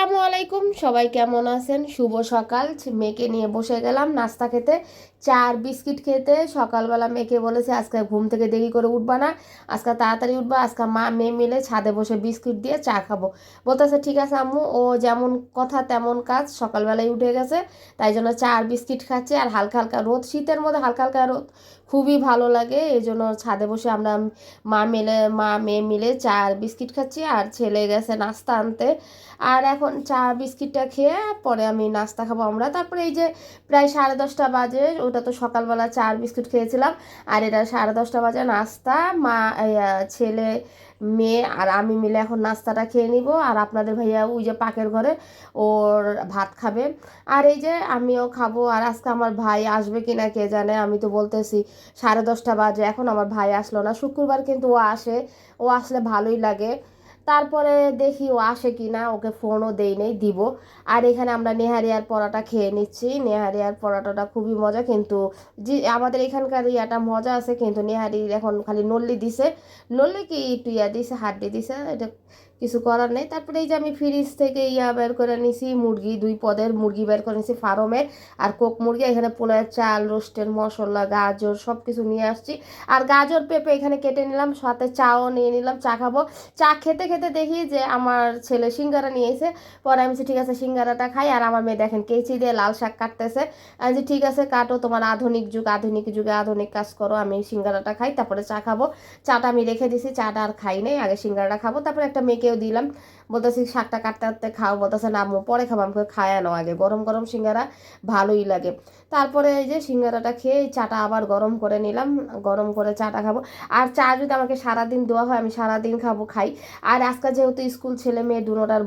আসসালামু আলাইকুম, সবাই কেমন আছেন? শুভ সকাল। মেয়েকে নিয়ে বসে গেলাম নাস্তা খেতে, চা আর বিস্কিট খেতে। সকালবেলা মেয়েকে বলেছে আজকে ঘুম থেকে দেরি করে উঠবা না, আজকে তাড়াতাড়ি উঠবা, আজকে মা মেয়ে মিলে ছাদে বসে বিস্কিট দিয়ে চা খাবো। বলতেছে ঠিক আছে আম্মু। ও যেমন কথা তেমন কাজ, সকালবেলায় উঠে গেছে, তাই জন্য চা আর বিস্কিট খাচ্ছে। আর হালকা হালকা রোদ, শীতের মধ্যে হালকা হালকা রোদ খুবই ভালো লাগে, এই জন্য ছাদে বসে আমরা মা মেয়ে মিলে চা আর বিস্কিট খাচ্ছি। আর ছেলে গেছে নাস্তা আনতে। আর এখন চা বিস্কিটটা খেয়ে পরে আমি নাস্তা খাবো আমরা। তারপরে এই যে প্রায় 10:30 বাজে, ওটা তো সকালবেলা চা আর বিস্কুট খেয়েছিলাম, আর এটা 10:30 বাজে নাস্তা। মা ছেলে মেয়ে আর আমি মিলে এখন নাস্তাটা খেয়ে নিব। আর আপনাদের ভাইয়া ওই যে পাকের ঘরে ওর ভাত খাবে, আর এই যে আমিও খাবো। আর আজকে আমার ভাই আসবে কিনা কে জানে, আমি তো বলতেছি 10:30 বাজে, এখন আমার ভাই আসলো না। শুক্রবার কিন্তু ও আসে, ও আসলে ভালোই লাগে। তারপরে দেখি ও আসে কি না, ওকে ফোনও দেই নেই, দিব। আর এখানে আমরা নেহারিয়ার পরোটা খেয়ে নিচ্ছি। নেহারিয়ার পরোটাটা খুবই মজা, কিন্তু যে আমাদের এখানকার ইয়াটা মজা আছে, কিন্তু নেহারি এখন খালি নল্লি দিছে, নল্লি কি একটু ইয়া দিছে, হাড্ডি দিছে, এটা কিছু করার নেই। তারপরে এই যে আমি ফ্রিজ থেকে বের করে নিছি মুরগি, 2 পদের মুরগি বের করে নিছি ফার্মের, আর কোক মুরগি। এখানে পোলার চাল, রোস্টের মশলা, গাজর সব কিছু নিয়ে আসছি। আর গাজর পেঁপে এখানে কেটে নিলাম, সাথে চাও নিয়ে নিলাম, চা খাবো। চা খেতে খেতে দেখি যে আমার ছেলে সিঙ্গারা নিয়ে এসে, পরে আমি ঠিক আছে সিঙ্গারাটা খাই। আর আমার মেয়ে দেখেন কেচি দিয়ে লাল শাক কাটতেছে। আমি যে ঠিক আছে কাটো, তোমার আধুনিক যুগ, আধুনিক যুগে আধুনিক কাজ করো, আমি সিঙ্গারাটা খাই, তারপরে চা খাবো। চাটা আমি রেখে দিছি, চাটা আর খাই নাই, আগে সিঙ্গারাটা খাবো। তারপরে একটা মেয়েকেও দিলাম, বলতেছি শাকটা কাটতে কাটতে খাও, বলতেছে না আম্মু পরে খাবো। আমাকে খায় আনো আগে, গরম গরম সিঙ্গারা ভালোই লাগে। তারপরে এই যে সিঙ্গারাটা খেয়ে চাটা আবার গরম করে নিলাম, গরম করে চাটা খাবো। আর চা যদি আমাকে সারাদিন দেওয়া হয় আমি সারাদিন খাই। আর আজকে যেহেতু স্কুল ছেলে মেয়ে দুটোটার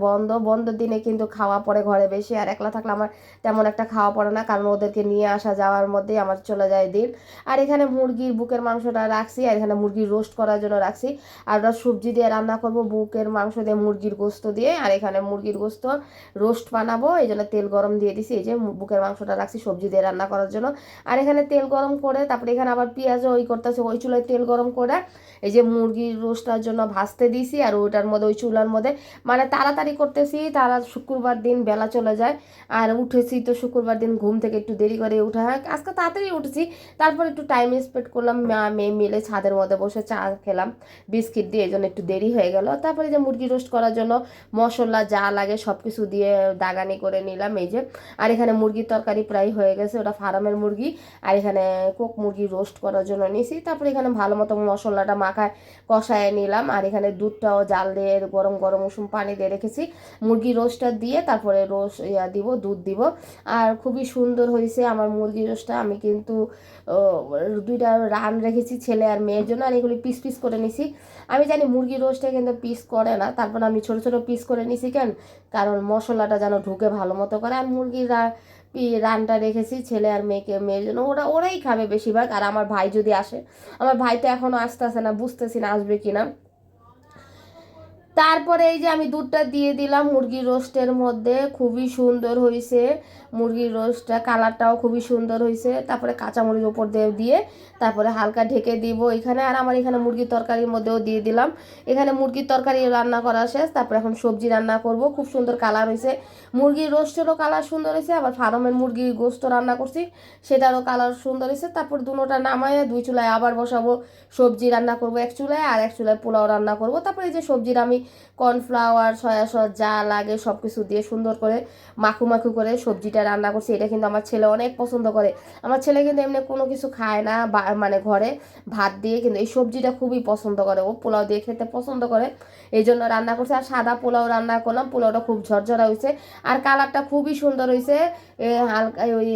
বন্ধের দিনে কিন্তু খাওয়া পড়ে ঘরে বেশি। আর একলা থাকলে আমার তেমন একটা খাওয়া পড়ে না, কারণ ওদেরকে নিয়ে আসা যাওয়ার মধ্যেই আমার চলে যায় দিন। আর এখানে মুরগির বুকের মাংসটা রাখছি, আর এখানে মুরগির রোস্ট করার জন্য রাখছি। আর ওটা সবজি দিয়ে রান্না করব, বুকের মাংস দিয়ে মুরগির গোস্ত দিয়ে। আর এখানে মুরগির গোস্ত রোস্ট বানাবো, এই জন্য তেল গরম দিয়ে দিছি। এই যে বুকের মাংসটা রাখছি সবজি দিয়ে রান্না করার জন্য। আর এখানে তেল গরম করে তারপরে এখানে আবার পেঁয়াজও করতেছে, ওই চুলায় তেল গরম করে এই যে মুরগির রোস্টার জন্য ভাজতে দিছি। আর ওইটার মধ্যে ওই চুলার মধ্যে মানে তাড়াতাড়ি করতেছি, তারা শুক্রবার দিন বেলা চলে যায়। আর উঠেছি তো শুক্রবার দিন ঘুম থেকে একটু দেরি করে উঠা হয়, আজকে তাড়াতাড়ি উঠেছি। তারপর একটু টাইম স্পেন্ড করলাম, মেয়ে মিলে ছাদের মধ্যে বসে চা খেলাম বিস্কিট দিয়ে, এই জন্য একটু দেরি হয়ে গেল। তারপরে যে মুরগি রোস্ট করার জন্য মশলা যা লাগে সব কিছু দিয়ে দাগানি করে নিলাম এই যে। আর এখানে মুরগির তরকারি প্রায় হয়ে গেছে, ওটা ফার্মের মুরগি। আর এখানে কোক মুরগি রোস্ট করার জন্য নিয়েছি। তারপরে এখানে ভালো মতো মশলাটা মাখায় কষায় নিলাম। আর এখানে দুধটাও জাল দিয়ে গরম গরম উষুম পানি দিয়ে রেখেছি, মুরগি রোস্টটা দিয়ে তারপরে দিব, দুধ দিব। আর খুবই সুন্দর হয়েছে আমার মুরগি রোস্টটা। আমি কিন্তু 2টা রান রেখেছি ছেলে আর মেয়ের জন্য। আর এগুলি পিস পিস করে নিছি। আমি জানি মুরগি রোস্টে কিন্তু পিস করে না, তারপর আমি ছোট ছোট পিস করে নিছি কেন, কারণ মশলাটা যেন ঢুকে ভালো মতো করে। আর মুরগির রানটা রেখেছি ছেলে আর মেয়ের জন্য, ওরাই খাবে বেশিরভাগ। আর আমার ভাই যদি আসে, আমার ভাই তো এখনো আসতেছে না, বুঝতেছি না আসবে কিনা। তারপরে এই যে আমি দুধটা দিয়ে দিলাম মুরগির রোস্টের মধ্যে, খুবই সুন্দর হয়েছে মুরগির রোস্টটা, কালারটাও খুবই সুন্দর হয়েছে। তারপরে কাঁচামরিচ ওপর দিয়ে তারপরে হালকা ঢেকে দিব এখানে। আর আমার এখানে মুরগির তরকারির মধ্যেও দিয়ে দিলাম। এখানে মুরগির তরকারি রান্না করা শেষ, তারপরে এখন সবজি রান্না করব। খুব সুন্দর কালার হয়েছে, মুরগির রোস্টেরও কালার সুন্দর হয়েছে, আবার ফার্মের মুরগির গোস্ত রান্না করছি সেটারও কালার সুন্দর হয়েছে। তারপর দুটোটা নামায় 2 চুলায় আবার বসাবো, সবজি রান্না করব 1 চুলায়, আর 1 চুলায় পোলাও রান্না করব। তারপরে এই যে সবজির আমি কর্নফ্লাওয়ার, সয়া সস যা লাগে সব কিছু দিয়ে সুন্দর করে মাখু মাখু করে সবজিটা রান্না করছি। এটা কিন্তু আমার ছেলে অনেক পছন্দ করে। আমার ছেলে কিন্তু এমনি কোনো কিছু খায় না, মানে ঘরে ভাত দিয়ে, কিন্তু এই সবজিটা খুবই পছন্দ করে, ও পোলাও দিয়ে খেতে পছন্দ করে, এই জন্য রান্না করছে। আর সাদা পোলাও রান্না করলাম, পোলাওটা খুব ঝরঝরা হয়েছে, আর কালারটা খুবই সুন্দর হয়েছে। হালকা ওই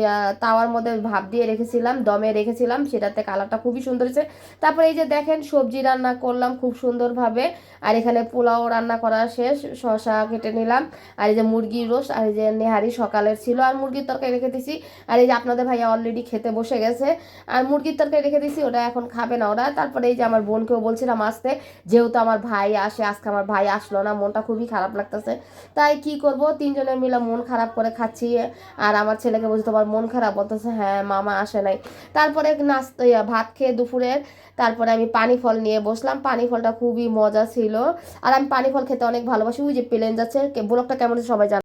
তাওয়ার মধ্যে ভাপ দিয়ে রেখেছিলাম, দমে রেখেছিলাম, সেটাতে কালারটা খুবই সুন্দর হয়েছে। তারপরে এই যে দেখেন সবজি রান্না করলাম খুব সুন্দরভাবে। আর এখানে পোলাও রান্না করা শেষ, শসা কেটে নিলাম। আর এই যে মুরগির রোস্ট, আর এই যে নেহারি সকালের ছিল, আর মুরগির তরকারি রেখে দিছি। আর এই যে আপনাদের ভাইয়া অলরেডি খেতে বসে গেছে, আর মুরগির তরকারি রেখে দিছি, ওটা এখন খাবে না ওরা। তারপরে এই যে আমার বোনকেও বলছিলাম আসতে, যেহেতু আমার ভাই আসে, আজকে আমার ভাই আসলো না, মনটা খুবই খারাপ লাগতেছে। তাই কি করব, 3জনে মিলে মন খারাপ করে খাচ্ছি। আর আমার ছেলেকে বলছি তোমার মন খারাপ, বলতেছে হ্যাঁ মামা আসে নাই। তারপরে নাস্তা ভাত খেয়ে দুপুরের তারপরে আমি পানি ফল নিয়ে বসলাম, পানি ফলটা খুবই মজা ছিল। আর আমি পানি ফল খেতে অনেক ভালোবাসি। ওই যে প্লেন যাচ্ছে, ব্লগটা কেমন সবাই জানে।